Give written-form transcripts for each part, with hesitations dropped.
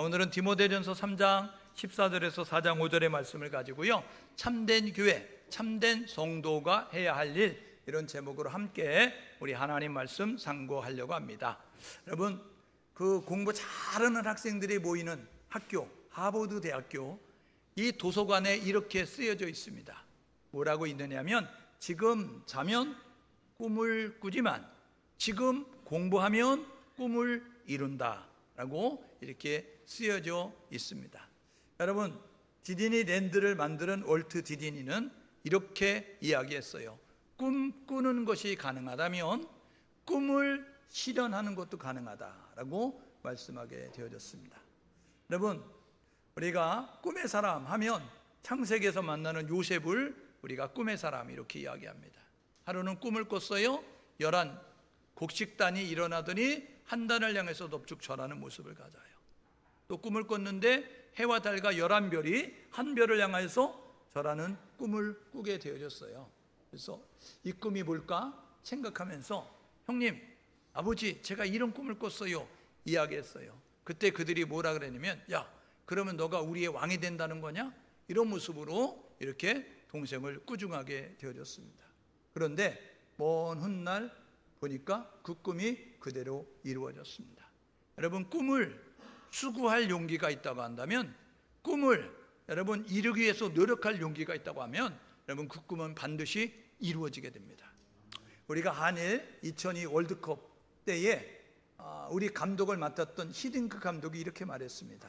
오늘은 디모데전서 3장 14절에서 4장 5절의 말씀을 가지고요, 참된 교회, 참된 성도가 해야 할 일, 이런 제목으로 함께 우리 하나님 말씀 상고하려고 합니다. 여러분, 그 공부 잘하는 학생들이 모이는 학교, 하버드 대학교, 이 도서관에 이렇게 쓰여져 있습니다. 뭐라고 있느냐면, 지금 자면 꿈을 꾸지만 지금 공부하면 꿈을 이룬다 라고 이렇게 쓰여져 있습니다. 여러분, 디즈니랜드를 만드는 월트 디즈니는 이렇게 이야기했어요. 꿈꾸는 것이 가능하다면 꿈을 실현하는 것도 가능하다라고 말씀하게 되어졌습니다. 여러분, 우리가 꿈의 사람 하면 창세기에서 만나는 요셉을 우리가 꿈의 사람 이렇게 이야기합니다. 하루는 꿈을 꿨어요. 11 곡식단이 일어나더니 한 단을 향해서 넙죽 절하는 모습을 가져요. 또 꿈을 꿨는데 해와 달과 11별이 한 별을 향해서 절하는 꿈을 꾸게 되어졌어요. 그래서 이 꿈이 뭘까 생각하면서, 형님, 아버지, 제가 이런 꿈을 꿨어요 이야기했어요. 그때 그들이 뭐라 그랬냐면, 야, 그러면 너가 우리의 왕이 된다는 거냐? 이런 모습으로 이렇게 동생을 꾸중하게 되어졌습니다. 그런데 먼 훗날 보니까 그 꿈이 그대로 이루어졌습니다. 여러분, 꿈을 수구할 용기가 있다고 한다면, 꿈을 여러분 이루기 위해서 노력할 용기가 있다고 하면, 여러분 그 꿈은 반드시 이루어지게 됩니다. 우리가 한일 2002 월드컵 때에 우리 감독을 맡았던 히딩크 감독이 이렇게 말했습니다.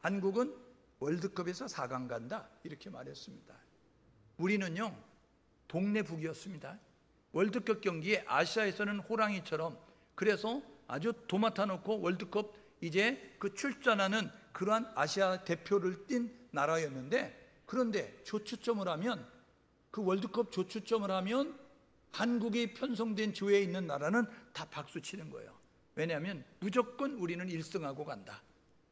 한국은 월드컵에서 4강 간다 이렇게 말했습니다. 우리는요 동네 북이었습니다. 월드컵 경기에 아시아에서는 호랑이처럼, 그래서 아주 도맡아 놓고 월드컵 이제 그 출전하는 그러한 아시아 대표를 띈 나라였는데, 그런데 조추첨을 하면, 그 월드컵 조추첨을 하면 한국이 편성된 조에 있는 나라는 다 박수 치는 거예요. 왜냐하면 무조건 우리는 1승하고 간다.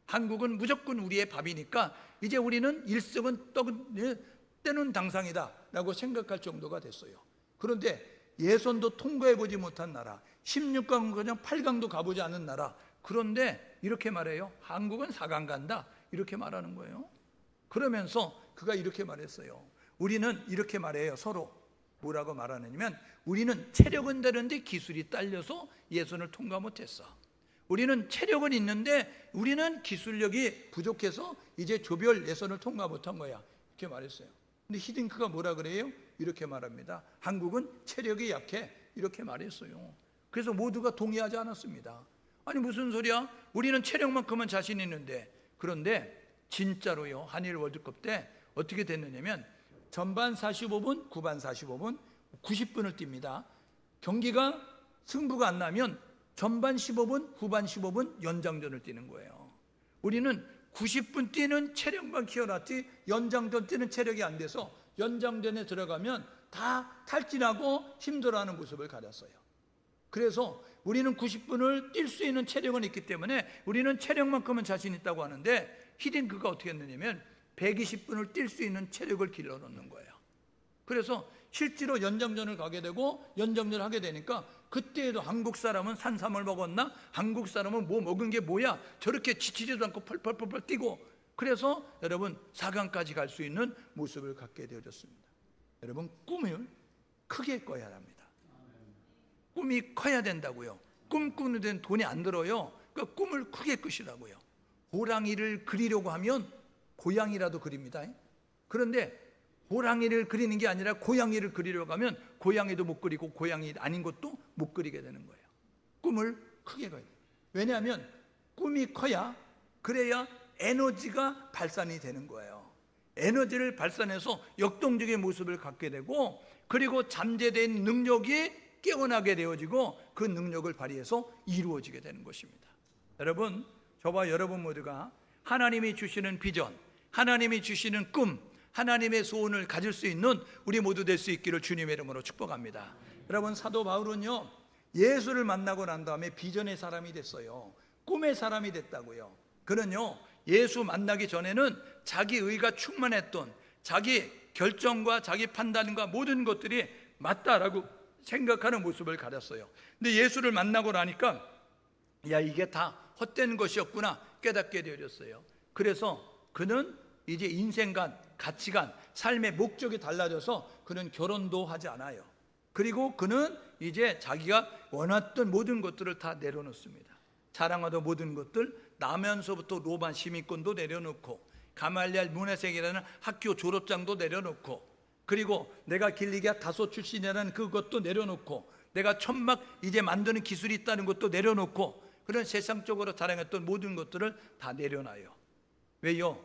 한국은 무조건 우리의 밥이니까 이제 우리는 1승은 때는 당상이다 라고 생각할 정도가 됐어요. 그런데 예선도 통과해보지 못한 나라, 16강 그냥 8강도 가보지 않은 나라, 그런데 이렇게 말해요. 한국은 4강 간다 이렇게 말하는 거예요. 그러면서 그가 이렇게 말했어요. 우리는 이렇게 말해요. 서로 뭐라고 말하느냐면, 우리는 체력은 되는데 기술이 딸려서 예선을 통과 못했어. 우리는 체력은 있는데 우리는 기술력이 부족해서 이제 조별 예선을 통과 못한 거야 이렇게 말했어요. 근데 히딩크가 뭐라 그래요? 이렇게 말합니다. 한국은 체력이 약해 이렇게 말했어요. 그래서 모두가 동의하지 않았습니다. 아니 무슨 소리야? 우리는 체력만큼은 자신 있는데. 그런데 진짜로요, 한일 월드컵 때 어떻게 됐느냐면, 전반 45분, 후반 45분, 90분을 뜁니다. 경기가 승부가 안 나면 전반 15분, 후반 15분 연장전을 뛰는 거예요. 우리는 90분 뛰는 체력만 키워놨지 연장전 뛰는 체력이 안 돼서 연장전에 들어가면 다 탈진하고 힘들어하는 모습을 가졌어요. 그래서 우리는 90분을 뛸 수 있는 체력은 있기 때문에 우리는 체력만큼은 자신 있다고 하는데, 히딩크가 어떻게 했느냐면 120분을 뛸 수 있는 체력을 길러놓는 거예요. 그래서 실제로 연장전을 가게 되고 연장전을 하게 되니까, 그때에도 한국 사람은 산삼을 먹었나? 한국 사람은 뭐 먹은 게 뭐야? 저렇게 지치지도 않고 펄펄펄펄 뛰고, 그래서 여러분 4강까지 갈 수 있는 모습을 갖게 되어졌습니다. 여러분, 꿈을 크게 꿔야 합니다. 꿈이 커야 된다고요. 꿈꾸는 데는 돈이 안 들어요. 그러니까 꿈을 크게 꾸시라고요. 호랑이를 그리려고 하면 고양이라도 그립니다. 그런데 호랑이를 그리는 게 아니라 고양이를 그리려고 하면 고양이도 못 그리고 고양이 아닌 것도 못 그리게 되는 거예요. 꿈을 크게 꿔야 돼요. 왜냐하면 꿈이 커야, 그래야 에너지가 발산이 되는 거예요. 에너지를 발산해서 역동적인 모습을 갖게 되고, 그리고 잠재된 능력이 깨어나게 되어지고 그 능력을 발휘해서 이루어지게 되는 것입니다. 여러분, 저와 여러분 모두가 하나님이 주시는 비전, 하나님이 주시는 꿈, 하나님의 소원을 가질 수 있는 우리 모두 될 수 있기를 주님의 이름으로 축복합니다. 여러분, 사도 바울은요 예수를 만나고 난 다음에 비전의 사람이 됐어요. 꿈의 사람이 됐다고요. 그는요 예수 만나기 전에는 자기 의가 충만했던, 자기 결정과 자기 판단과 모든 것들이 맞다라고 생각하는 모습을 가졌어요. 근데 예수를 만나고 나니까, 야, 이게 다 헛된 것이었구나 깨닫게 되어졌어요. 그래서 그는 이제 인생관, 가치관, 삶의 목적이 달라져서 그는 결혼도 하지 않아요. 그리고 그는 이제 자기가 원했던 모든 것들을 다 내려놓습니다. 자랑하던 모든 것들, 나면서부터 로마 시민권도 내려놓고 가말리엘 문해생이라는 학교 졸업장도 내려놓고, 그리고 내가 길리기아 다소 출신이라는 그것도 내려놓고, 내가 천막 이제 만드는 기술이 있다는 것도 내려놓고, 그런 세상적으로 자랑했던 모든 것들을 다 내려놔요. 왜요?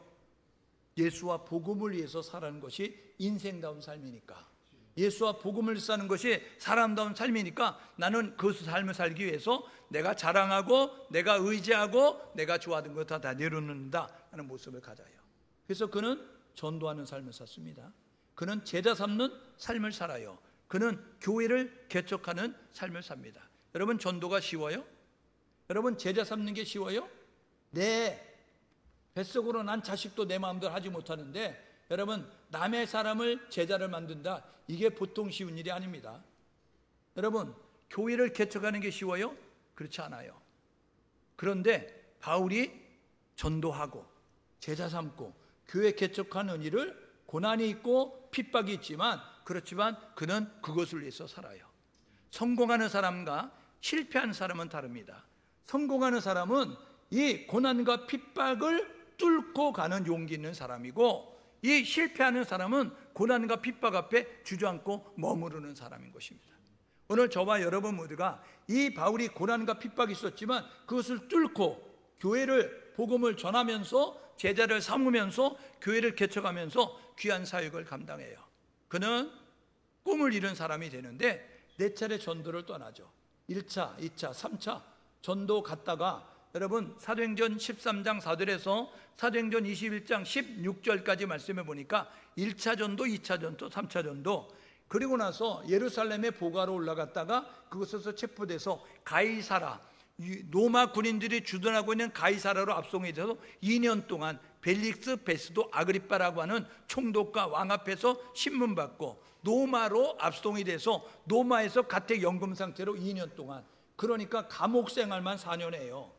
예수와 복음을 위해서 살아가는 것이 인생다운 삶이니까, 예수와 복음을 사는 것이 사람다운 삶이니까, 나는 그 삶을 살기 위해서 내가 자랑하고 내가 의지하고 내가 좋아하는 것 다 내려놓는다 하는 모습을 가져요. 그래서 그는 전도하는 삶을 샀습니다. 그는 제자 삼는 삶을 살아요. 그는 교회를 개척하는 삶을 삽니다. 여러분, 전도가 쉬워요? 여러분, 제자 삼는 게 쉬워요? 내 뱃속으로 난 자식도 내 마음대로 하지 못하는데, 여러분, 남의 사람을 제자를 만든다, 이게 보통 쉬운 일이 아닙니다. 여러분, 교회를 개척하는 게 쉬워요? 그렇지 않아요. 그런데 바울이 전도하고 제자 삼고 교회 개척하는 일을 고난이 있고 핍박이 있지만, 그렇지만 그는 그것을 위해서 살아요. 성공하는 사람과 실패하는 사람은 다릅니다. 성공하는 사람은 이 고난과 핍박을 뚫고 가는 용기 있는 사람이고, 이 실패하는 사람은 고난과 핍박 앞에 주저앉고 머무르는 사람인 것입니다. 오늘 저와 여러분 모두가 이 바울이 고난과 핍박이 있었지만 그것을 뚫고 교회를, 복음을 전하면서 제자를 삼으면서 교회를 개척하면서 귀한 사역을 감당해요. 그는 꿈을 이룬 사람이 되는데 4차례 전도를 떠나죠. 1차, 2차, 3차 전도 갔다가, 여러분, 사도행전 13장 4절에서 사도행전 21장 16절까지 말씀해 보니까 1차 전도, 2차 전도, 3차 전도, 그리고 나서 예루살렘에 보가로 올라갔다가 그곳에서 체포돼서 가이사라, 로마 군인들이 주둔하고 있는 가이사라로 압송이 돼서 2년 동안 벨릭스 베스도 아그리빠라고 하는 총독과 왕 앞에서 신문받고 로마로 압송이 돼서 로마에서 가택 연금 상태로 2년 동안, 그러니까 감옥 생활만 4년이에요.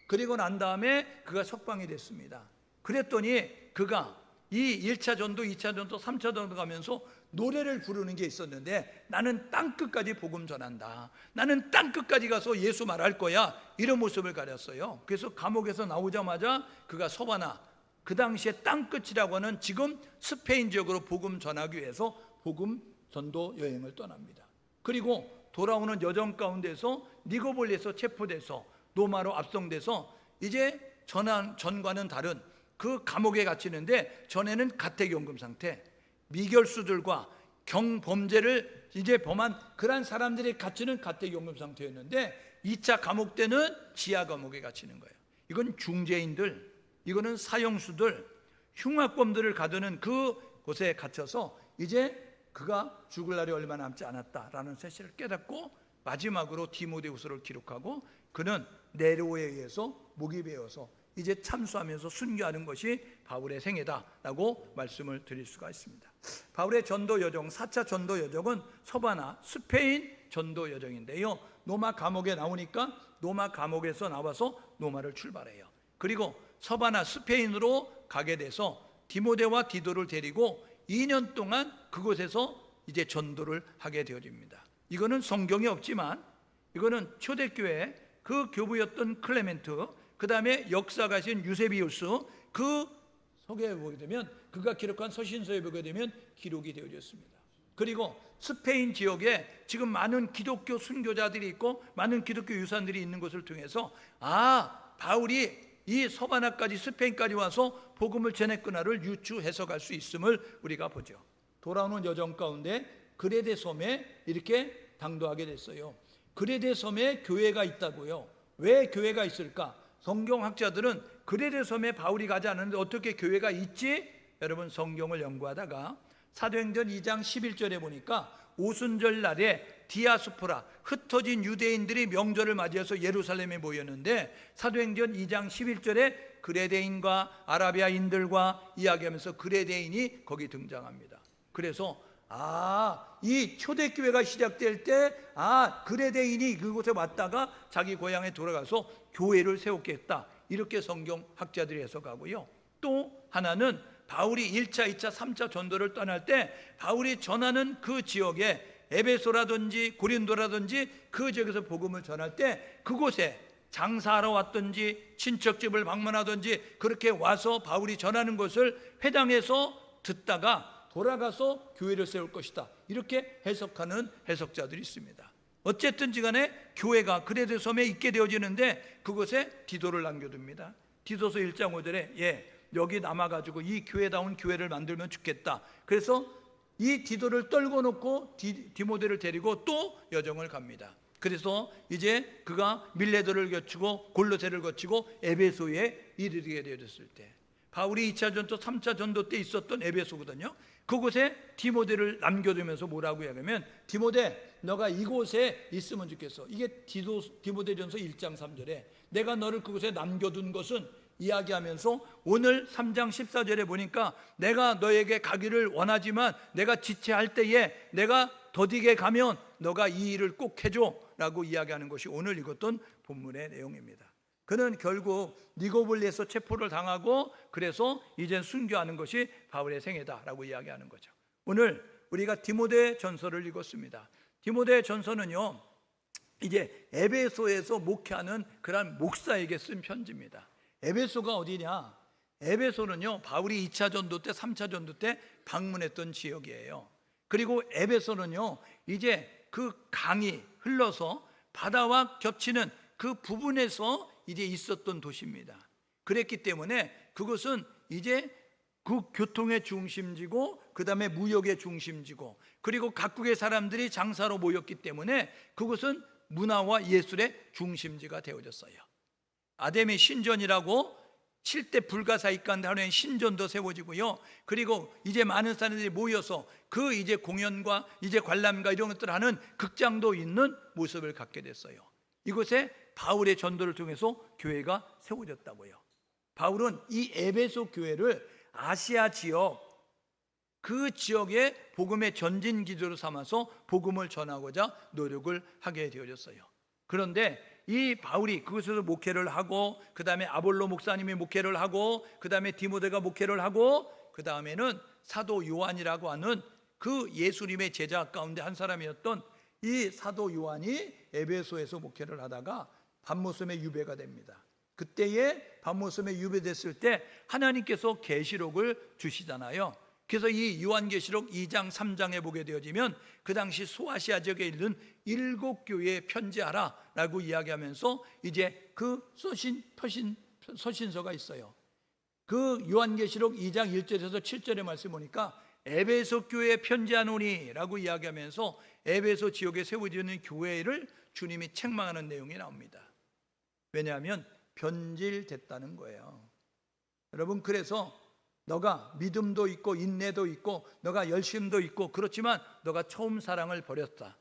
그리고 난 다음에 그가 석방이 됐습니다. 그랬더니 그가 이 1차 전도, 2차 전도, 3차 전도 가면서 노래를 부르는 게 있었는데, 나는 땅끝까지 복음 전한다, 나는 땅끝까지 가서 예수 말할 거야, 이런 모습을 가렸어요. 그래서 감옥에서 나오자마자 그가 서바나, 그 당시에 땅끝이라고 하는 지금 스페인 지역으로 복음 전하기 위해서 복음 전도 여행을 떠납니다. 그리고 돌아오는 여정 가운데서 니고볼리에서 체포돼서 로마로 압송돼서 이제 전과는 다른 그 감옥에 갇히는데, 전에는 가택연금 상태, 미결수들과 경범죄를 이제 범한 그런 사람들이 갇히는 가택연금 상태였는데, 2차 감옥 때는 지하 감옥에 갇히는 거예요. 이건 중죄인들, 이거는 사형수들, 흉악범들을 가두는 그곳에 갇혀서 이제 그가 죽을 날이 얼마 남지 않았다라는 사실을 깨닫고 마지막으로 디모데후서를 기록하고, 그는 네로에 의해서 목이 베어서 이제 참수하면서 순교하는 것이 바울의 생애다라고 말씀을 드릴 수가 있습니다. 바울의 전도 여정, 4차 전도 여정은 서바나, 스페인 전도 여정인데요, 로마 감옥에 나오니까 로마 감옥에서 나와서 로마를 출발해요. 그리고 서바나, 스페인으로 가게 돼서 디모데와 디도를 데리고 2년 동안 그곳에서 이제 전도를 하게 되어집니다. 이거는 성경이 없지만, 이거는 초대교회 그 교부였던 클레멘트, 그 다음에 역사가신 유세비우스, 그 서기에 보게 되면, 그가 기록한 서신서에 보게 되면 기록이 되어졌습니다. 그리고 스페인 지역에 지금 많은 기독교 순교자들이 있고 많은 기독교 유산들이 있는 것을 통해서, 바울이 이 서바나까지, 스페인까지 와서 복음을 전했구나를 유추 해석할 수 있음을 우리가 보죠. 돌아오는 여정 가운데 그레데 섬에 이렇게 당도하게 됐어요. 그레데 섬에 교회가 있다고요. 왜 교회가 있을까? 성경학자들은 그레데 섬에 바울이 가지 않았는데 어떻게 교회가 있지? 여러분, 성경을 연구하다가 사도행전 2장 11절에 보니까 오순절 날에 디아스포라, 흩어진 유대인들이 명절을 맞이해서 예루살렘에 모였는데, 사도행전 2장 11절에 그레데인과 아라비아인들과 이야기하면서 그레데인이 거기 등장합니다. 그래서 이 초대교회가 시작될 때 그레데인이 그곳에 왔다가 자기 고향에 돌아가서 교회를 세웠겠다, 이렇게 성경학자들이 해석하고요. 또 하나는 바울이 1차, 2차, 3차 전도를 떠날 때 바울이 전하는 그 지역에 에베소라든지 고린도라든지 그 지역에서 복음을 전할 때 그곳에 장사하러 왔든지 친척집을 방문하든지 그렇게 와서 바울이 전하는 것을 회당에서 듣다가 돌아가서 교회를 세울 것이다, 이렇게 해석하는 해석자들이 있습니다. 어쨌든지 간에 교회가 그레데 섬에 있게 되어지는데 그곳에 디도를 남겨둡니다. 디도서 1장 5절에 여기 남아가지고 이 교회다운 교회를 만들면 좋겠다. 그래서 이 디도를 떨궈 놓고 디모데를 데리고 또 여정을 갑니다. 그래서 이제 그가 밀레도를 거치고 골로새를 거치고 에베소에 이르게 되어졌을 때, 바울이 2차 전도 3차 전도 때 있었던 에베소거든요. 그곳에 디모데를 남겨두면서 뭐라고 하냐면, 디모데 너가 이곳에 있으면 좋겠어. 이게 디모데전서 1장 3절에 내가 너를 그곳에 남겨둔 것은, 이야기하면서 오늘 3장 14절에 보니까 내가 너에게 가기를 원하지만 내가 지체할 때에 내가 더디게 가면 너가 이 일을 꼭 해줘 라고 이야기하는 것이 오늘 읽었던 본문의 내용입니다. 그는 결국 니고볼리에서 체포를 당하고 그래서 이젠 순교하는 것이 바울의 생애다라고 이야기하는 거죠. 오늘 우리가 디모데 전서를 읽었습니다. 디모데 전서는요, 이제 에베소에서 목회하는 그런 목사에게 쓴 편지입니다. 에베소가 어디냐? 에베소는요, 바울이 2차 전도 때 3차 전도 때 방문했던 지역이에요. 그리고 에베소는요, 이제 그 강이 흘러서 바다와 겹치는 그 부분에서 이제 있었던 도시입니다. 그랬기 때문에 그것은 이제 그 교통의 중심지고 그 다음에 무역의 중심지고 그리고 각국의 사람들이 장사로 모였기 때문에 그것은 문화와 예술의 중심지가 되어졌어요. 아데미 신전이라고 7대 불가사의 가운데 하나의 신전도 세워지고요. 그리고 이제 많은 사람들이 모여서 그 이제 공연과 이제 관람과 이런 것들을 하는 극장도 있는 모습을 갖게 됐어요. 이곳에 바울의 전도를 통해서 교회가 세워졌다고요. 바울은 이 에베소 교회를 아시아 지역, 그 지역의 복음의 전진 기조로 삼아서 복음을 전하고자 노력을 하게 되어졌어요. 그런데 이 바울이 그곳에서 목회를 하고 그 다음에 아볼로 목사님이 목회를 하고 그 다음에 디모데가 목회를 하고 그 다음에는 사도 요한이라고 하는 그 예수님의 제자 가운데 한 사람이었던 이 사도 요한이 에베소에서 목회를 하다가 밤모섬에 유배가 됩니다. 그때에 밤모섬에 유배됐을 때 하나님께서 계시록을 주시잖아요. 그래서 이 요한계시록 2장 3장에 보게 되어지면 그 당시 소아시아 지역에 있는 7교회에 편지하라 라고 이야기하면서 이제 그 서신서가 있어요. 그 요한계시록 2장 1절에서 7절의 말씀 보니까 에베소 교회에 편지하노니 라고 이야기하면서 에베소 지역에 세워지는 교회를 주님이 책망하는 내용이 나옵니다. 왜냐하면 변질됐다는 거예요. 여러분, 그래서 너가 믿음도 있고 인내도 있고 너가 열심도 있고 그렇지만 너가 처음 사랑을 버렸다.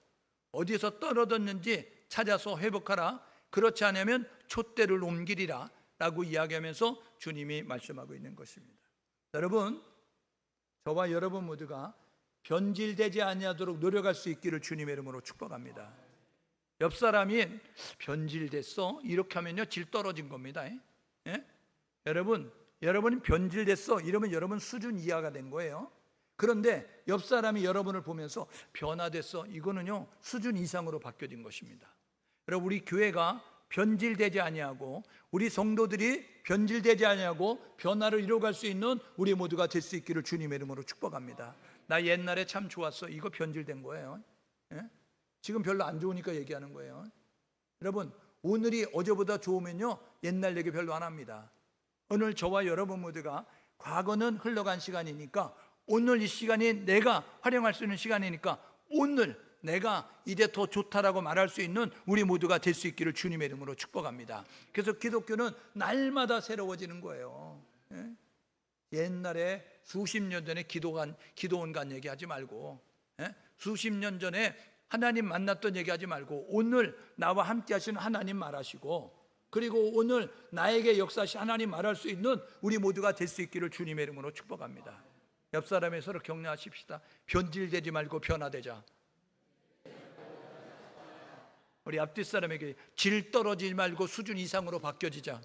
어디서 떨어졌는지 찾아서 회복하라. 그렇지 않으면 촛대를 옮기리라 라고 이야기하면서 주님이 말씀하고 있는 것입니다. 여러분, 저와 여러분 모두가 변질되지 아니하도록 노력할 수 있기를 주님의 이름으로 축복합니다. 옆 사람이 변질됐어 이렇게 하면요 질 떨어진 겁니다. 예? 여러분이 변질됐어 이러면 여러분 수준 이하가 된 거예요. 그런데 옆 사람이 여러분을 보면서 변화됐어, 이거는요 수준 이상으로 바뀌어진 것입니다. 여러분, 우리 교회가 변질되지 아니하고 우리 성도들이 변질되지 아니하고 변화를 이루어갈 수 있는 우리 모두가 될 수 있기를 주님의 이름으로 축복합니다. 나 옛날에 참 좋았어, 이거 변질된 거예요. 예? 지금 별로 안 좋으니까 얘기하는 거예요. 여러분, 오늘이 어제보다 좋으면요 옛날 얘기 별로 안 합니다. 오늘 저와 여러분 모두가 과거는 흘러간 시간이니까 오늘 이 시간이 내가 활용할 수 있는 시간이니까 오늘 내가 이제 더 좋다라고 말할 수 있는 우리 모두가 될 수 있기를 주님의 이름으로 축복합니다. 그래서 기독교는 날마다 새로워지는 거예요. 예? 옛날에 수십 년 전에 기도원 간 얘기하지 말고, 예? 수십 년 전에 하나님 만났던 얘기하지 말고 오늘 나와 함께 하시는 하나님 말하시고, 그리고 오늘 나에게 역사하시 하나님 말할 수 있는 우리 모두가 될 수 있기를 주님의 이름으로 축복합니다. 옆 사람에 서로 격려하십시다. 변질되지 말고 변화되자. 우리 앞뒤 사람에게 질 떨어지지 말고 수준 이상으로 바뀌어지자.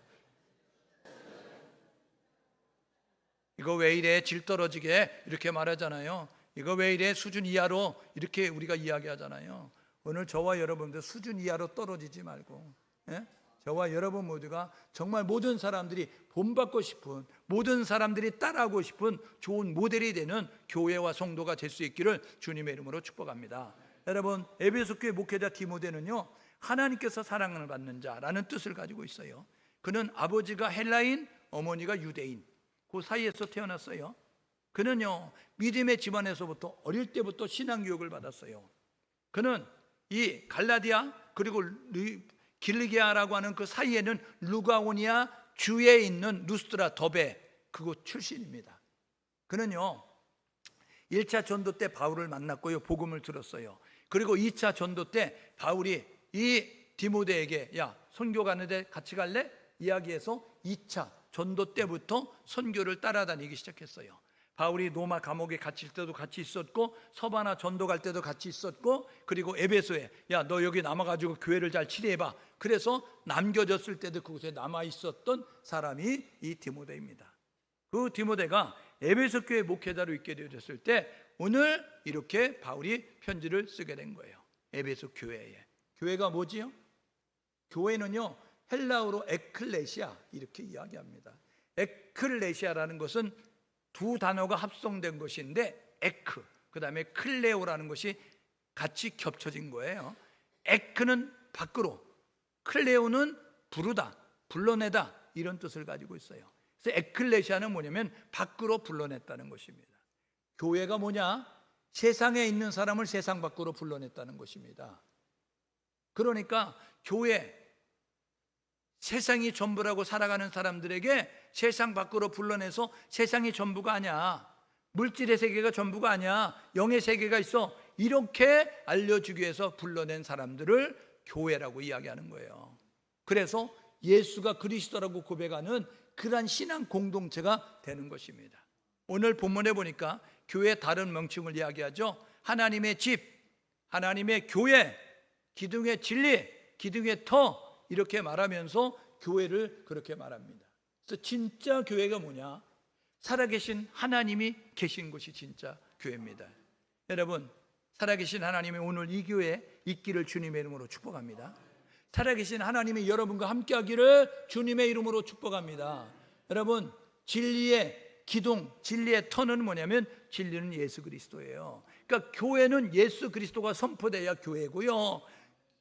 이거 왜 이래 질 떨어지게 이렇게 말하잖아요. 이거 왜 이래 수준 이하로 이렇게 우리가 이야기하잖아요. 오늘 저와 여러분들 수준 이하로 떨어지지 말고, 예? 저와 여러분 모두가 정말 모든 사람들이 본받고 싶은, 모든 사람들이 따라하고 싶은 좋은 모델이 되는 교회와 성도가 될 수 있기를 주님의 이름으로 축복합니다. 여러분, 에베소 교회 목회자 디모데는요, 하나님께서 사랑을 받는 자라는 뜻을 가지고 있어요. 그는 아버지가 헬라인, 어머니가 유대인, 그 사이에서 태어났어요. 그는요, 믿음의 집안에서부터 어릴 때부터 신앙교육을 받았어요. 그는 이 갈라디아 그리고 길리기아라고 하는 그 사이에는 루가오니아 주에 있는 루스드라 더베 그곳 출신입니다. 그는요 1차 전도 때 바울을 만났고요, 복음을 들었어요. 그리고 2차 전도 때 바울이 이 디모데에게 야 선교 가는데 같이 갈래? 이야기해서 2차 전도 때부터 선교를 따라다니기 시작했어요. 바울이 로마 감옥에 갇힐 때도 같이 있었고, 서바나 전도 갈 때도 같이 있었고, 그리고 에베소에 야 너 여기 남아가지고 교회를 잘 치료해봐. 그래서 남겨졌을 때도 그곳에 남아 있었던 사람이 이 디모데입니다. 그 디모데가 에베소 교회 목회자로 있게 되어졌을 때 오늘 이렇게 바울이 편지를 쓰게 된 거예요. 에베소 교회에. 교회가 뭐지요? 교회는요 헬라어로 에클레시아 이렇게 이야기합니다. 에클레시아라는 것은 두 단어가 합성된 것인데 에크, 그 다음에 클레오라는 것이 같이 겹쳐진 거예요. 에크는 밖으로, 클레오는 부르다, 불러내다 이런 뜻을 가지고 있어요. 그래서 에클레시아는 뭐냐면 밖으로 불러냈다는 것입니다. 교회가 뭐냐? 세상에 있는 사람을 세상 밖으로 불러냈다는 것입니다. 그러니까 교회, 세상이 전부라고 살아가는 사람들에게 세상 밖으로 불러내서 세상이 전부가 아니야, 물질의 세계가 전부가 아니야, 영의 세계가 있어, 이렇게 알려주기 위해서 불러낸 사람들을 교회라고 이야기하는 거예요. 그래서 예수가 그리스도라고 고백하는 그러한 신앙 공동체가 되는 것입니다. 오늘 본문에 보니까 교회의 다른 명칭을 이야기하죠. 하나님의 집, 하나님의 교회, 기둥의 진리, 기둥의 터 이렇게 말하면서 교회를 그렇게 말합니다. 그래서 진짜 교회가 뭐냐? 살아계신 하나님이 계신 곳이 진짜 교회입니다. 여러분, 살아계신 하나님이 오늘 이 교회에 있기를 주님의 이름으로 축복합니다. 살아계신 하나님이 여러분과 함께하기를 주님의 이름으로 축복합니다. 여러분, 진리의 기둥, 진리의 터는 뭐냐면 진리는 예수 그리스도예요. 그러니까 교회는 예수 그리스도가 선포돼야 교회고요,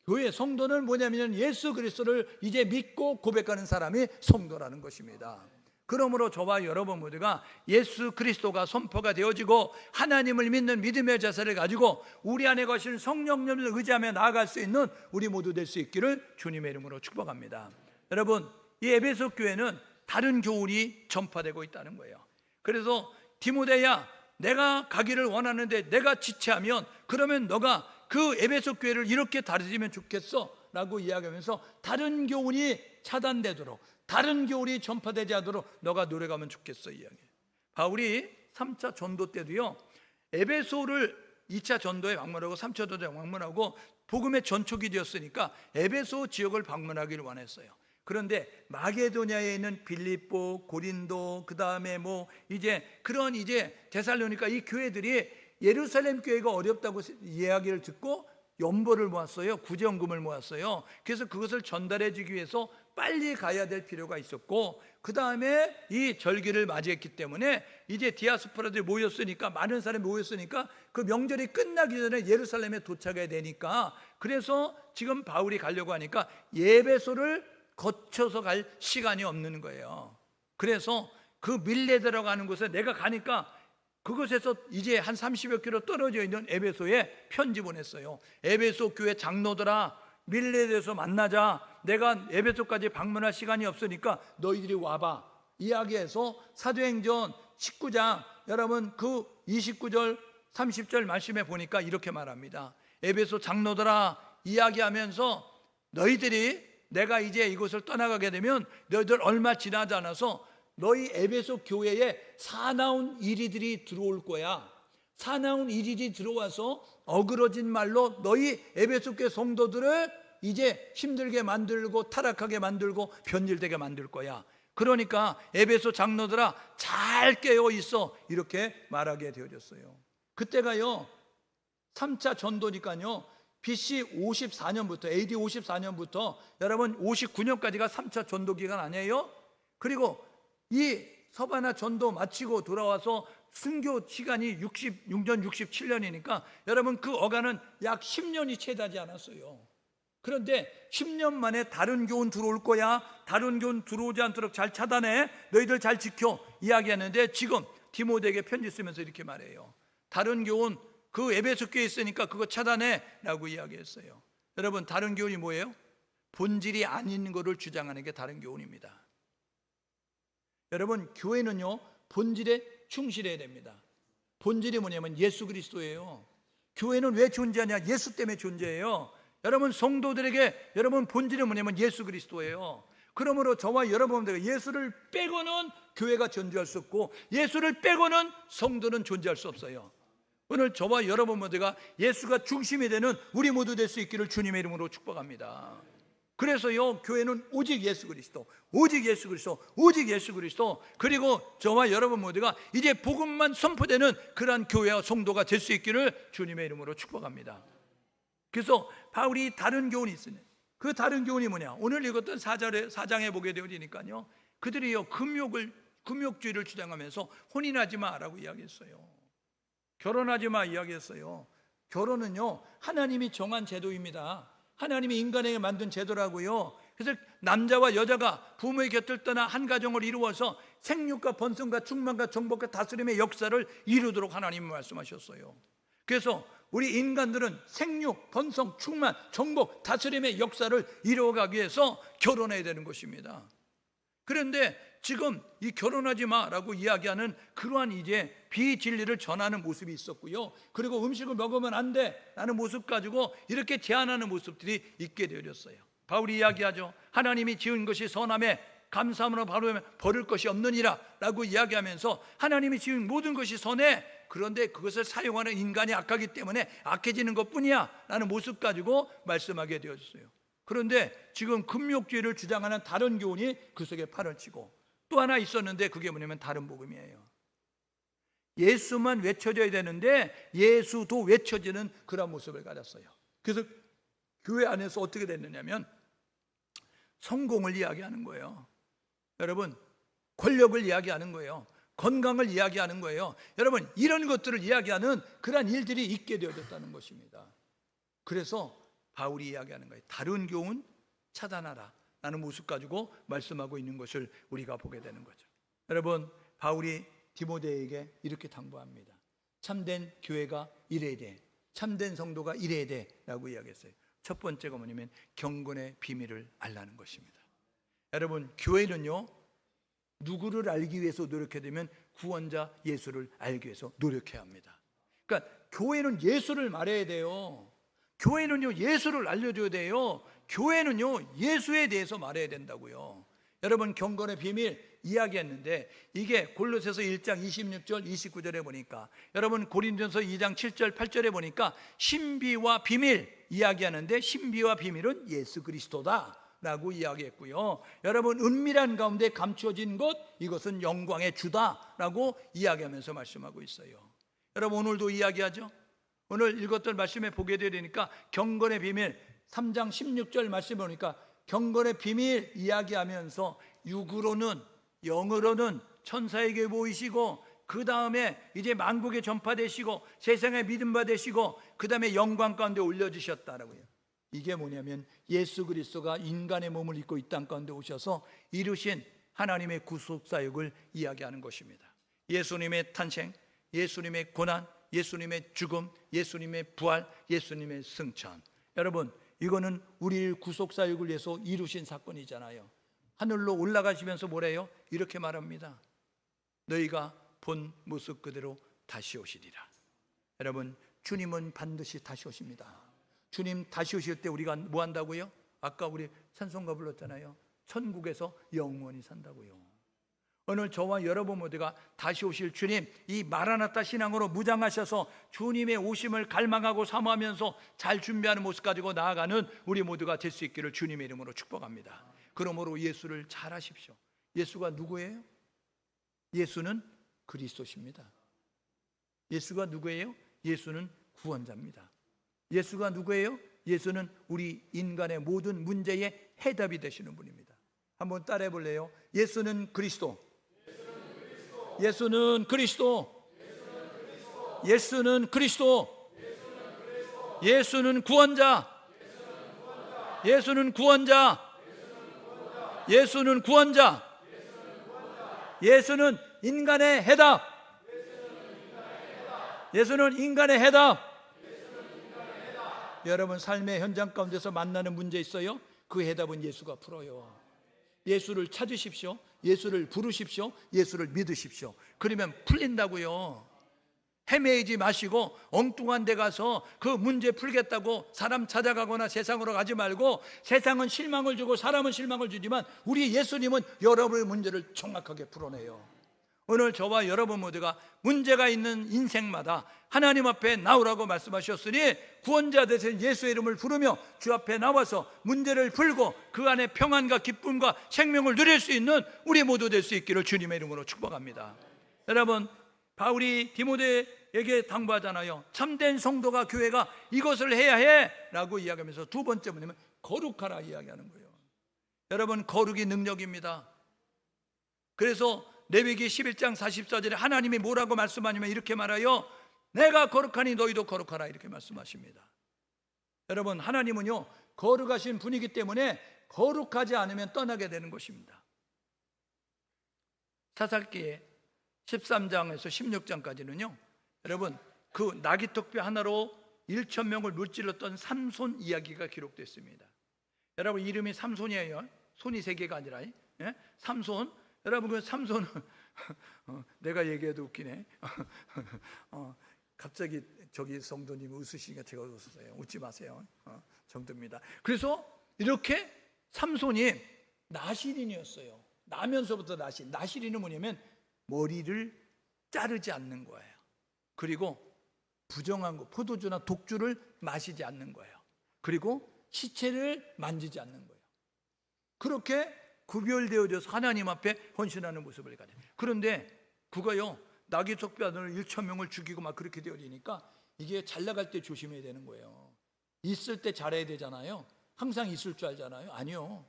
교회 성도는 뭐냐면 예수 그리스도를 이제 믿고 고백하는 사람이 성도라는 것입니다. 그러므로 저와 여러분 모두가 예수 그리스도가 선포가 되어지고 하나님을 믿는 믿음의 자세를 가지고 우리 안에 거신 성령님을 의지하며 나아갈 수 있는 우리 모두 될 수 있기를 주님의 이름으로 축복합니다. 여러분, 이 에베소 교회는 다른 교훈이 전파되고 있다는 거예요. 그래서 디모데야, 내가 가기를 원하는데 내가 지체하면 그러면 너가 그 에베소 교회를 이렇게 다루면 좋겠어 라고 이야기하면서 다른 교훈이 차단되도록, 다른 교훈이 전파되지 않도록 너가 노력하면 좋겠어 이야기해요. 바울이 3차 전도 때도요 에베소를 2차 전도에 방문하고 3차 전도에 방문하고 복음의 전촉이 되었으니까 에베소 지역을 방문하기를 원했어요. 그런데 마게도냐에 있는 빌립보, 고린도, 그 다음에 그런 데살로니가 이 교회들이 예루살렘 교회가 어렵다고 이야기를 듣고 연보를 모았어요. 구제연금을 모았어요. 그래서 그것을 전달해 주기 위해서 빨리 가야 될 필요가 있었고, 그 다음에 이 절기를 맞이했기 때문에 이제 디아스포라들이 모였으니까, 많은 사람이 모였으니까 그 명절이 끝나기 전에 예루살렘에 도착해야 되니까, 그래서 지금 바울이 가려고 하니까 예배소를 거쳐서 갈 시간이 없는 거예요. 그래서 그 밀레 들어가는 곳에 내가 가니까 그곳에서 이제 한 30여 킬로 떨어져 있는 에베소에 편지 보냈어요. 에베소 교회 장로들아, 밀레에서 만나자. 내가 에베소까지 방문할 시간이 없으니까 너희들이 와봐 이야기해서 사도행전 19장 여러분 그 29절 30절 말씀에 보니까 이렇게 말합니다. 에베소 장로들아 이야기하면서 너희들이 내가 이제 이곳을 떠나가게 되면 너희들 얼마 지나지 않아서 너희 에베소 교회에 사나운 이리들이 들어올 거야. 사나운 이리들이 들어와서 어그러진 말로 너희 에베소 교회 성도들을 이제 힘들게 만들고 타락하게 만들고 변질되게 만들 거야. 그러니까 에베소 장로들아 잘 깨어 있어, 이렇게 말하게 되어졌어요. 그때가요 3차 전도니까요 BC 54년부터 AD 54년부터 여러분 59년까지가 3차 전도 기간 아니에요? 그리고 이 서바나 전도 마치고 돌아와서 순교 시간이 66년 67년이니까 여러분 그 어간은 약 10년이 채 되지 않았어요. 그런데 10년 만에 다른 교훈 들어올 거야, 다른 교훈 들어오지 않도록 잘 차단해, 너희들 잘 지켜, 이야기하는데 지금 디모데에게 편지 쓰면서 이렇게 말해요. 다른 교훈 그 에베소 교회에 있으니까 그거 차단해 라고 이야기했어요. 여러분 다른 교훈이 뭐예요? 본질이 아닌 것을 주장하는 게 다른 교훈입니다. 여러분 교회는요 본질에 충실해야 됩니다. 본질이 뭐냐면 예수 그리스도예요. 교회는 왜 존재하냐? 예수 때문에 존재해요. 여러분 성도들에게 여러분 본질은 뭐냐면 예수 그리스도예요. 그러므로 저와 여러분들 예수를 빼고는 교회가 존재할 수 없고 예수를 빼고는 성도는 존재할 수 없어요. 오늘 저와 여러분 모두가 예수가 중심이 되는 우리 모두 될 수 있기를 주님의 이름으로 축복합니다. 그래서요 교회는 오직 예수 그리스도, 오직 예수 그리스도, 오직 예수 그리스도, 그리고 저와 여러분 모두가 이제 복음만 선포되는 그러한 교회와 성도가 될 수 있기를 주님의 이름으로 축복합니다. 그래서 바울이 다른 교훈이 있으니 그 다른 교훈이 뭐냐? 오늘 읽었던 4장에 보게 되어지니까요 그들이요 금욕주의를 주장하면서 혼인하지 마라고 이야기했어요. 결혼하지 마 이야기했어요. 결혼은요 하나님이 정한 제도입니다. 하나님이 인간에게 만든 제도라고요. 그래서 남자와 여자가 부모의 곁을 떠나 한 가정을 이루어서 생육과 번성과 충만과 정복과 다스림의 역사를 이루도록 하나님이 말씀하셨어요. 그래서 우리 인간들은 생육, 번성, 충만, 정복, 다스림의 역사를 이루어가기 위해서 결혼해야 되는 것입니다. 그런데 지금 이 결혼하지 마라고 이야기하는 그러한 이제 비진리를 전하는 모습이 있었고요. 그리고 음식을 먹으면 안 돼라는 모습 가지고 이렇게 제한하는 모습들이 있게 되어졌어요. 바울이 이야기하죠. 하나님이 지은 것이 선함에 감사함으로 바로 버릴 것이 없느니라 라고 이야기하면서 하나님이 지은 모든 것이 선해, 그런데 그것을 사용하는 인간이 악하기 때문에 악해지는 것뿐이야 라는 모습 가지고 말씀하게 되어졌어요. 그런데 지금 금욕주의를 주장하는 다른 교훈이 그 속에 팔을 치고 또 하나 있었는데 그게 뭐냐면 다른 복음이에요. 예수만 외쳐져야 되는데 예수도 외쳐지는 그런 모습을 가졌어요. 그래서 교회 안에서 어떻게 됐느냐면 성공을 이야기하는 거예요. 여러분 권력을 이야기하는 거예요. 건강을 이야기하는 거예요. 여러분 이런 것들을 이야기하는 그런 일들이 있게 되어졌다는 것입니다. 그래서 바울이 이야기하는 거예요. 다른 교훈 차단하라 라는 모습 가지고 말씀하고 있는 것을 우리가 보게 되는 거죠. 여러분 바울이 디모데에게 이렇게 당부합니다. 참된 교회가 이래야 돼, 참된 성도가 이래야 돼 라고 이야기했어요. 첫 번째가 뭐냐면 경건의 비밀을 알라는 것입니다. 여러분 교회는요 누구를 알기 위해서 노력해야 되면 구원자 예수를 알기 위해서 노력해야 합니다. 그러니까 교회는 예수를 말해야 돼요. 교회는요 예수를 알려줘야 돼요. 교회는요 예수에 대해서 말해야 된다고요. 여러분 경건의 비밀 이야기했는데 이게 골로새서 1장 26절 29절에 보니까, 여러분 고린도전서 2장 7절 8절에 보니까 신비와 비밀 이야기하는데 신비와 비밀은 예수 그리스도다 라고 이야기했고요. 여러분 은밀한 가운데 감추어진 것, 이것은 영광의 주다 라고 이야기하면서 말씀하고 있어요. 여러분 오늘도 이야기하죠. 오늘 읽었던 말씀에 보게 되니까 경건의 비밀 3장 16절 말씀에 보니까 경건의 비밀 이야기하면서 육으로는 영으로는 천사에게 보이시고 그 다음에 이제 만국에 전파되시고 세상에 믿음 받으시고 그 다음에 영광 가운데 올려주셨다라고요. 이게 뭐냐면 예수 그리스도가 인간의 몸을 입고 이 땅 가운데 오셔서 이루신 하나님의 구속사역을 이야기하는 것입니다. 예수님의 탄생, 예수님의 고난, 예수님의 죽음, 예수님의 부활, 예수님의 승천. 여러분 이거는 우리 구속사역을 위해서 이루신 사건이잖아요. 하늘로 올라가시면서 뭐래요? 이렇게 말합니다. 너희가 본 모습 그대로 다시 오시리라. 여러분 주님은 반드시 다시 오십니다. 주님 다시 오실 때 우리가 뭐 한다고요? 아까 우리 찬송가 불렀잖아요. 천국에서 영원히 산다고요. 오늘 저와 여러분 모두가 다시 오실 주님, 이 마라나타 신앙으로 무장하셔서 주님의 오심을 갈망하고 사모하면서 잘 준비하는 모습 가지고 나아가는 우리 모두가 될 수 있기를 주님의 이름으로 축복합니다. 그러므로 예수를 잘 하십시오. 예수가 누구예요? 예수는 그리스도십니다. 예수가 누구예요? 예수는 구원자입니다. 예수가 누구예요? 예수는 우리 인간의 모든 문제의 해답이 되시는 분입니다. 한번 따라해 볼래요? 예수는 그리스도. 예수는 그리스도. 예수는 그리스도. 예수는 구원자. 예수는 구원자. 예수는 구원자. 예수는 인간의 해답. 예수는 인간의 해답. 여러분 삶의 현장 가운데서 만나는 문제 있어요? 그 해답은 예수가 풀어요. 예수를 찾으십시오. 예수를 부르십시오. 예수를 믿으십시오. 그러면 풀린다고요. 헤매이지 마시고 엉뚱한 데 가서 그 문제 풀겠다고 사람 찾아가거나 세상으로 가지 말고, 세상은 실망을 주고 사람은 실망을 주지만 우리 예수님은 여러분의 문제를 정확하게 풀어내요. 오늘 저와 여러분 모두가 문제가 있는 인생마다 하나님 앞에 나오라고 말씀하셨으니, 구원자 되신 예수의 이름을 부르며 주 앞에 나와서 문제를 풀고 그 안에 평안과 기쁨과 생명을 누릴 수 있는 우리 모두 될 수 있기를 주님의 이름으로 축복합니다. 여러분, 바울이 디모데에게 당부하잖아요. 참된 성도가, 교회가 이것을 해야 해 라고 이야기하면서 두 번째 뭐냐면 거룩하라 이야기하는 거예요. 여러분, 거룩이 능력입니다. 그래서 레위기 11장 44절에 하나님이 뭐라고 말씀하냐면 이렇게 말해요. 내가 거룩하니 너희도 거룩하라 이렇게 말씀하십니다. 여러분, 하나님은요 거룩하신 분이기 때문에 거룩하지 않으면 떠나게 되는 것입니다. 사사기에 13장에서 16장까지는요 여러분, 그 나귀떡뼈 하나로 1,000명을 물질렀던 삼손 이야기가 기록됐습니다. 여러분, 이름이 삼손이에요. 손이 세 개가 아니라 삼손. 여러분, 그 삼손은 내가 얘기해도 웃기네. 갑자기 저기 성도님이 웃으시니까 제가 웃었어요. 웃지 마세요. 정도입니다. 그래서 이렇게 삼손이 나실인이었어요. 나면서부터 나실. 나실인은 뭐냐면 머리를 자르지 않는 거예요. 그리고 부정한 거, 포도주나 독주를 마시지 않는 거예요. 그리고 시체를 만지지 않는 거예요. 그렇게 구별되어져서 하나님 앞에 헌신하는 모습을 가져요. 그런데 그거요 나귀떡뼈 아들 1,000명을 죽이고 막 그렇게 되어지니까 이게 잘 나갈 때 조심해야 되는 거예요. 있을 때 잘해야 되잖아요. 항상 있을 줄 알잖아요. 아니요.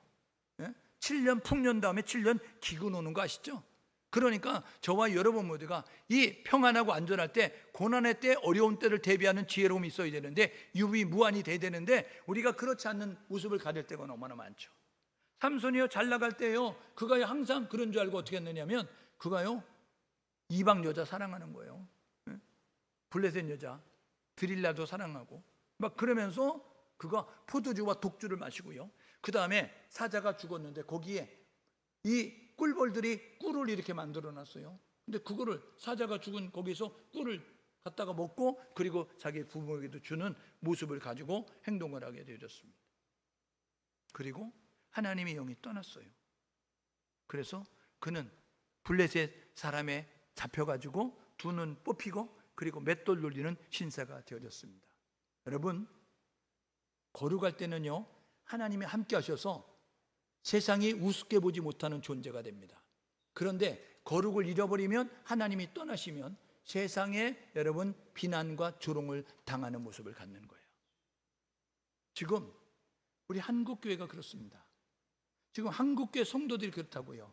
7년 풍년 다음에 7년 기근 오는 거 아시죠? 그러니까 저와 여러분 모두가 이 평안하고 안전할 때, 고난의 때, 어려운 때를 대비하는 지혜로움이 있어야 되는데, 유비무환이 돼야 되는데, 우리가 그렇지 않는 모습을 가질 때가 너무나 많죠. 삼손이요 잘 나갈 때요 그가 항상 그런 줄 알고 어떻게 했느냐면, 그가요 이방 여자 사랑하는 거예요. 블레셋 여자 드릴라도 사랑하고 막 그러면서 그가 포도주와 독주를 마시고요. 그 다음에 사자가 죽었는데 거기에 이 꿀벌들이 꿀을 이렇게 만들어 놨어요. 근데 그거를 사자가 죽은 거기서 꿀을 갖다가 먹고 그리고 자기 부모에게도 주는 모습을 가지고 행동을 하게 되어졌습니다. 그리고 하나님의 영이 떠났어요. 그래서 그는 블레셋 사람에 잡혀가지고 두 눈 뽑히고 그리고 맷돌 돌리는 신사가 되어졌습니다. 여러분, 거룩할 때는요 하나님이 함께 하셔서 세상이 우습게 보지 못하는 존재가 됩니다. 그런데 거룩을 잃어버리면, 하나님이 떠나시면 세상에 여러분 비난과 조롱을 당하는 모습을 갖는 거예요. 지금 우리 한국교회가 그렇습니다. 지금 한국교회 성도들이 그렇다고요.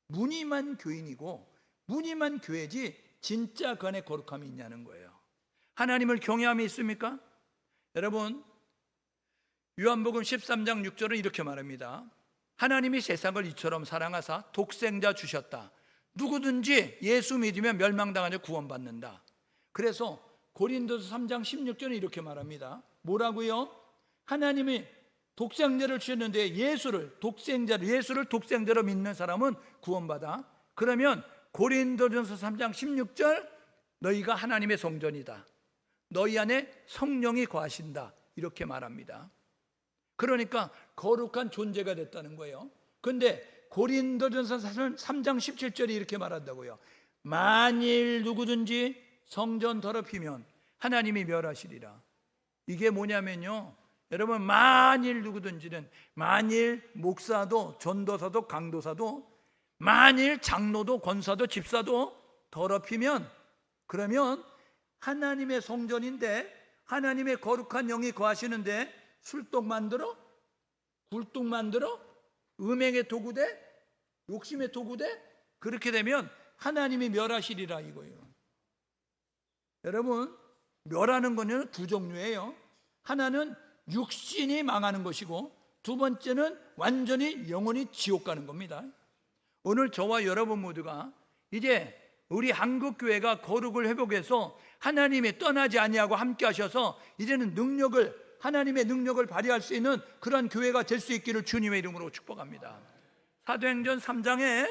무늬만 교인이고 무늬만 교회지 진짜 그 안에 거룩함이 있냐는 거예요. 하나님을 경외함이 있습니까? 여러분, 요한복음 13장 6절은 이렇게 말합니다. 하나님이 세상을 이처럼 사랑하사 독생자 주셨다. 누구든지 예수 믿으면 멸망당하지 구원받는다. 그래서 고린도서 3장 16절은 이렇게 말합니다. 뭐라고요? 하나님이 독생자를 주셨는데 예수를 독생자로 믿는 사람은 구원받아. 그러면 고린도전서 3장 16절, 너희가 하나님의 성전이다. 너희 안에 성령이 거하신다. 이렇게 말합니다. 그러니까 거룩한 존재가 됐다는 거예요. 그런데 고린도전서 3장 17절이 이렇게 말한다고요. 만일 누구든지 성전 더럽히면 하나님이 멸하시리라. 이게 뭐냐면요, 여러분, 만일 누구든지는, 만일 목사도 전도사도 강도사도 만일 장로도 권사도 집사도 더럽히면, 그러면 하나님의 성전인데, 하나님의 거룩한 영이 거하시는데 술독 만들어? 굴뚝 만들어? 음행의 도구대? 욕심의 도구대? 그렇게 되면 하나님이 멸하시리라 이거예요. 여러분, 멸하는 거는 두 종류예요. 하나는 육신이 망하는 것이고, 두 번째는 완전히 영원히 지옥 가는 겁니다. 오늘 저와 여러분 모두가 이제 우리 한국교회가 거룩을 회복해서 하나님이 떠나지 아니하고 함께 하셔서 이제는 하나님의 능력을 발휘할 수 있는 그런 교회가 될 수 있기를 주님의 이름으로 축복합니다. 사도행전 3장에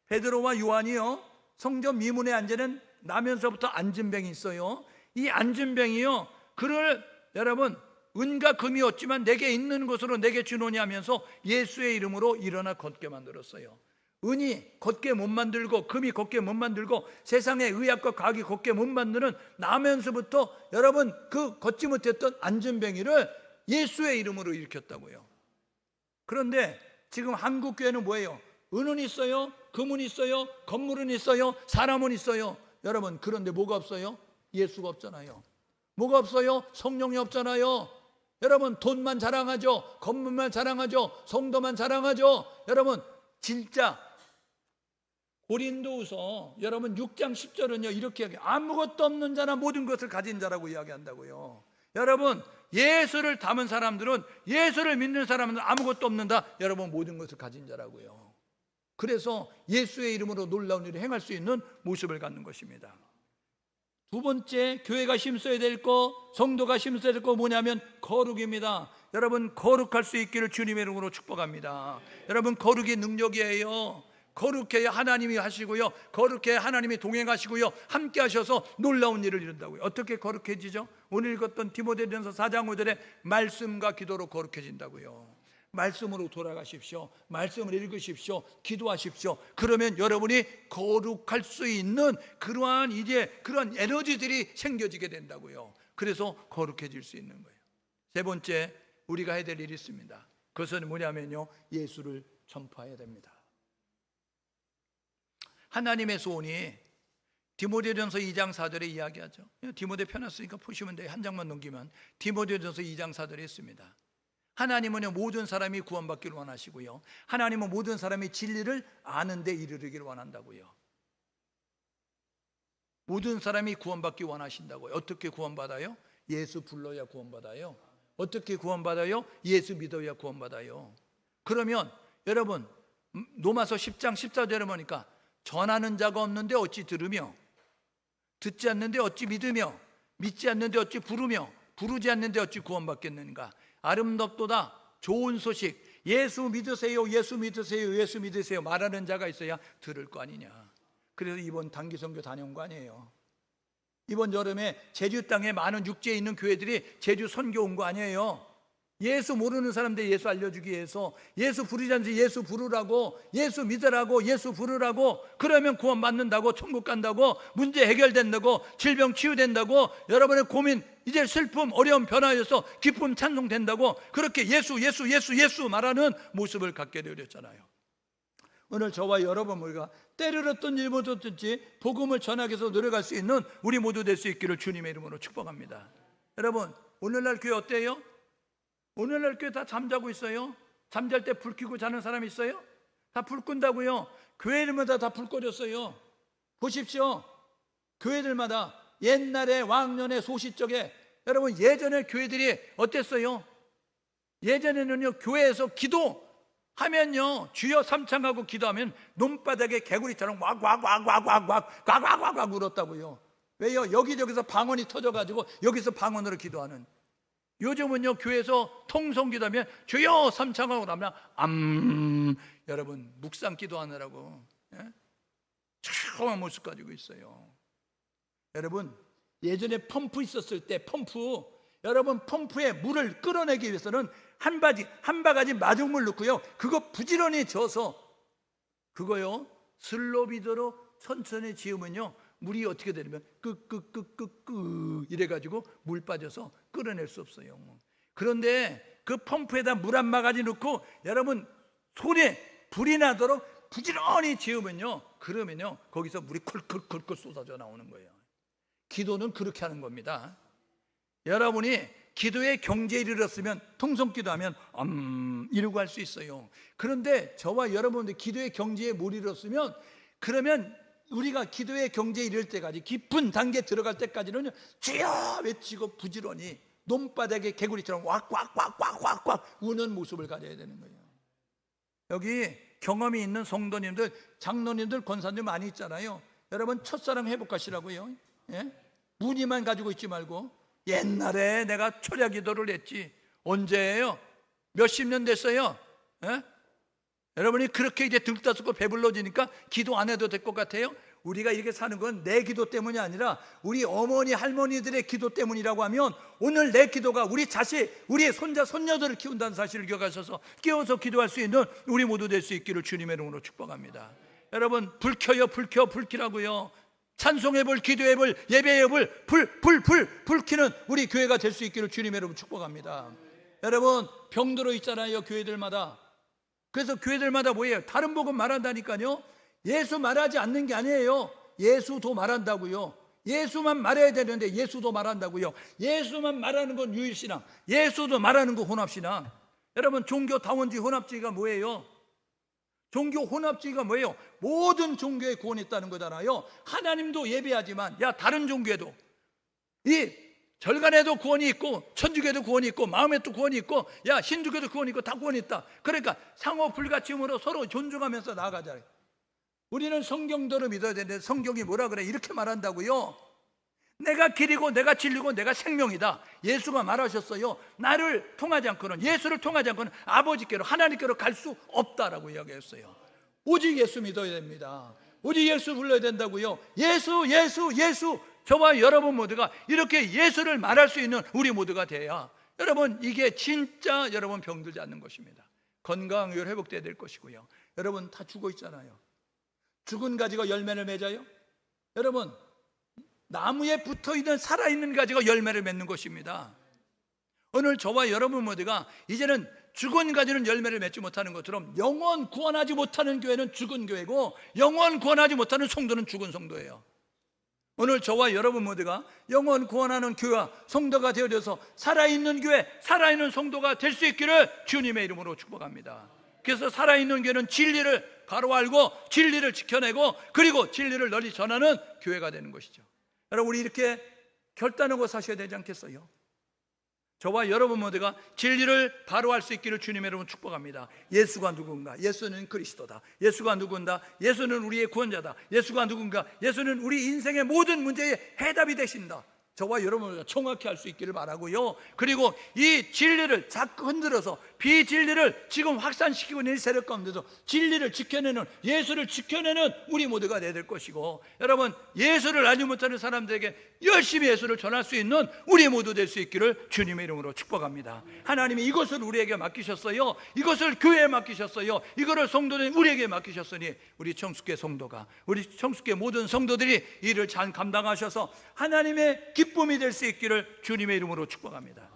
베드로와 요한이요, 성전 미문에 앉는 나면서부터 앉은 병이 있어요. 이 앉은 병이요, 그를 여러분 은과 금이 없지만 내게 있는 것으로 내게 주노니 하면서 예수의 이름으로 일어나 걷게 만들었어요. 은이 걷게 못 만들고 금이 걷게 못 만들고 세상의 의학과 과학이 걷게 못 만드는 나면서부터 여러분 그 걷지 못했던 앉은뱅이를 예수의 이름으로 일으켰다고요. 그런데 지금 한국교회는 뭐예요? 은은 있어요, 금은 있어요, 건물은 있어요, 사람은 있어요. 여러분, 그런데 뭐가 없어요? 예수가 없잖아요. 뭐가 없어요? 성령이 없잖아요. 여러분, 돈만 자랑하죠, 건물만 자랑하죠, 성도만 자랑하죠. 여러분, 진짜 고린도후서 여러분 6장 10절은요 이렇게 이야기해요. 아무것도 없는 자나 모든 것을 가진 자라고 이야기한다고요. 여러분, 예수를 담은 사람들은, 예수를 믿는 사람은 아무것도 없는다. 여러분, 모든 것을 가진 자라고요. 그래서 예수의 이름으로 놀라운 일을 행할 수 있는 모습을 갖는 것입니다. 두 번째, 교회가 힘써야 될 거, 성도가 힘써야 될 거 뭐냐면 거룩입니다. 여러분, 거룩할 수 있기를 주님의 이름으로 축복합니다. 여러분, 거룩이 능력이에요. 거룩해야 하나님이 하시고요, 거룩해야 하나님이 동행하시고요, 함께 하셔서 놀라운 일을 이룬다고요. 어떻게 거룩해지죠? 오늘 읽었던 디모데전서 4장 5절에 말씀과 기도로 거룩해진다고요. 말씀으로 돌아가십시오. 말씀을 읽으십시오. 기도하십시오. 그러면 여러분이 거룩할 수 있는 그러한 에너지들이 생겨지게 된다고요. 그래서 거룩해질 수 있는 거예요. 세 번째, 우리가 해야 될 일이 있습니다. 그것은 뭐냐면요, 예수를 전파해야 됩니다. 하나님의 소원이 디모데전서 2장 4절에 이야기하죠. 디모데 펴놨으니까 보시면 돼요. 한 장만 넘기면 디모데전서 2장 4절에 있습니다. 하나님은 모든 사람이 구원받기를 원하시고요, 하나님은 모든 사람이 진리를 아는 데 이르르기를 원한다고요. 모든 사람이 구원받기 원하신다고요. 어떻게 구원받아요? 예수 불러야 구원받아요. 어떻게 구원받아요? 예수 믿어야 구원받아요. 그러면 여러분, 로마서 10장 14절에 보니까 전하는 자가 없는데 어찌 들으며, 듣지 않는데 어찌 믿으며, 믿지 않는데 어찌 부르며, 부르지 않는데 어찌 구원받겠는가. 아름답도다 좋은 소식, 예수 믿으세요, 예수 믿으세요, 예수 믿으세요 말하는 자가 있어야 들을 거 아니냐. 그래서 이번 단기 선교 다녀온 거 아니에요. 이번 여름에 제주 땅에 많은 육지에 있는 교회들이 제주 선교 온 거 아니에요. 예수 모르는 사람들 예수 알려주기 위해서, 예수 부르지 않지 예수 부르라고, 예수 믿으라고, 예수 부르라고. 그러면 구원 받는다고, 천국 간다고, 문제 해결된다고, 질병 치유된다고, 여러분의 고민 이제 슬픔 어려움 변화해서 기쁨 찬송된다고, 그렇게 예수 예수 예수 예수 말하는 모습을 갖게 되었잖아요. 오늘 저와 여러분 우리가 때를 어떤 일보든지 복음을 전하기 위해서 노력할 수 있는 우리 모두 될 수 있기를 주님의 이름으로 축복합니다. 여러분, 오늘날 교회 어때요? 오늘날 교회 다 잠자고 있어요. 잠잘 때 불 켜고 자는 사람 있어요? 다 불 끈다고요. 교회들마다 다 불 꺼졌어요. 보십시오. 교회들마다 옛날에 왕년의 소시적에, 여러분 예전에 교회들이 어땠어요? 예전에는요, 교회에서 기도하면요, 주여 삼창하고 기도하면 논바닥에 개구리처럼 왁왁왁왁왁왁왁왁왁 울었다고요. 왜요? 여기저기서 방언이 터져가지고 여기서 방언으로 기도하는. 요즘은요, 교회에서 통성기도하면 주여 삼창하고 나면 여러분 묵상 기도하느라고 조용한 모습 가지고 있어요. 여러분, 예전에 펌프 있었을 때 여러분 펌프에 물을 끌어내기 위해서는 한 바가지 마중물 넣고요, 그거 부지런히 져서 그거요 슬로비드로 천천히 지으면요, 물이 어떻게 되냐면 끄끄끄끄끄 이래가지고 물 빠져서 끌어낼 수 없어요. 그런데 그 펌프에다 물 한 바가지 넣고 여러분 손에 불이 나도록 부지런히 지으면요, 그러면요 거기서 물이 쿨쿨쿨쿨 쏟아져 나오는 거예요. 기도는 그렇게 하는 겁니다. 여러분이 기도의 경지에 이르렀으면 통성기도하면 이러고 할 수 있어요. 그런데 저와 여러분들 기도의 경지에 못 이르렀으면, 그러면 우리가 기도의 경지에 이를 때까지, 깊은 단계에 들어갈 때까지는 주여 외치고 부지런히 논바닥에 개구리처럼 왁왁왁왁왁 우는 모습을 가져야 되는 거예요. 여기 경험이 있는 성도님들, 장로님들, 권사님들 많이 있잖아요. 여러분 첫사랑 회복하시라고요. 예? 문의만 가지고 있지 말고, 옛날에 내가 철야 기도를 했지. 언제예요? 몇십 년 됐어요. 예? 여러분이 그렇게 이제 들떠쓰고 배불러지니까 기도 안 해도 될 것 같아요? 우리가 이렇게 사는 건 내 기도 때문이 아니라 우리 어머니 할머니들의 기도 때문이라고 하면, 오늘 내 기도가 우리 자식, 우리 손자 손녀들을 키운다는 사실을 기억하셔서 깨워서 기도할 수 있는 우리 모두 될 수 있기를 주님의 이름으로 축복합니다. 여러분 불 켜요, 불 켜, 불 켜라고요. 찬송의 불, 기도의 불, 예배의 불 켜는 우리 교회가 될 수 있기를 주님의 이름으로 축복합니다. 여러분 병들어 있잖아요, 교회들마다. 그래서 교회들마다 뭐예요? 다른 복음 말한다니까요. 예수 말하지 않는 게 아니에요. 예수도 말한다고요. 예수만 말해야 되는데 예수도 말한다고요. 예수만 말하는 건 유일신앙, 예수도 말하는 건 혼합신앙. 여러분 종교 다원주의 혼합주의가 뭐예요? 종교 혼합주의가 뭐예요? 모든 종교에 구원이 있다는 거잖아요. 하나님도 예배하지만, 야 다른 종교에도, 이 절간에도 구원이 있고, 천주교에도 구원이 있고, 마음에도 구원이 있고, 야 힌두교도 구원이 있고, 다 구원이 있다. 그러니까 상호 불가침으로 서로 존중하면서 나아가자. 우리는 성경대로 믿어야 되는데 성경이 뭐라 그래? 이렇게 말한다고요. 내가 길이고 내가 진리고 내가 생명이다. 예수가 말하셨어요. 나를 통하지 않고는, 예수를 통하지 않고는 아버지께로, 하나님께로 갈 수 없다라고 이야기했어요. 오직 예수 믿어야 됩니다. 오직 예수 불러야 된다고요. 예수 예수 예수. 저와 여러분 모두가 이렇게 예수를 말할 수 있는 우리 모두가 돼야, 여러분 이게 진짜 여러분 병들지 않는 것입니다. 건강을 회복돼야 될 것이고요. 여러분 다 죽어 있잖아요. 죽은 가지가 열매를 맺어요? 여러분 나무에 붙어있는 살아있는 가지가 열매를 맺는 것입니다. 오늘 저와 여러분 모두가 이제는 죽은 가지는 열매를 맺지 못하는 것처럼, 영원 구원하지 못하는 교회는 죽은 교회고, 영원 구원하지 못하는 성도는 죽은 성도예요. 오늘 저와 여러분 모두가 영원 구원하는 교회와 성도가 되어져서 살아있는 교회, 살아있는 성도가 될 수 있기를 주님의 이름으로 축복합니다. 그래서 살아있는 교회는 진리를 바로 알고 진리를 지켜내고, 그리고 진리를 널리 전하는 교회가 되는 것이죠. 여러분 우리 이렇게 결단하고 사셔야 되지 않겠어요? 저와 여러분 모두가 진리를 바로 알 수 있기를 주님의 이름으로 축복합니다. 예수가 누군가? 예수는 그리스도다. 예수가 누군가? 예수는 우리의 구원자다. 예수가 누군가? 예수는 우리 인생의 모든 문제의 해답이 되신다. 저와 여러분을 정확히 알 수 있기를 바라고요. 그리고 이 진리를 자꾸 흔들어서 비진리를 지금 확산시키고 있는 세력 가운데서 진리를 지켜내는, 예수를 지켜내는 우리 모두가 되어야 될 것이고, 여러분 예수를 알지 못하는 사람들에게 열심히 예수를 전할 수 있는 우리 모두 될 수 있기를 주님의 이름으로 축복합니다. 하나님이 이것을 우리에게 맡기셨어요. 이것을 교회에 맡기셨어요. 이거를 성도된 우리에게 맡기셨으니, 우리 청숙교 성도가, 우리 청숙교 모든 성도들이 이를 잘 감당하셔서 하나님의 기쁨이 될 수 있기를 주님의 이름으로 축복합니다.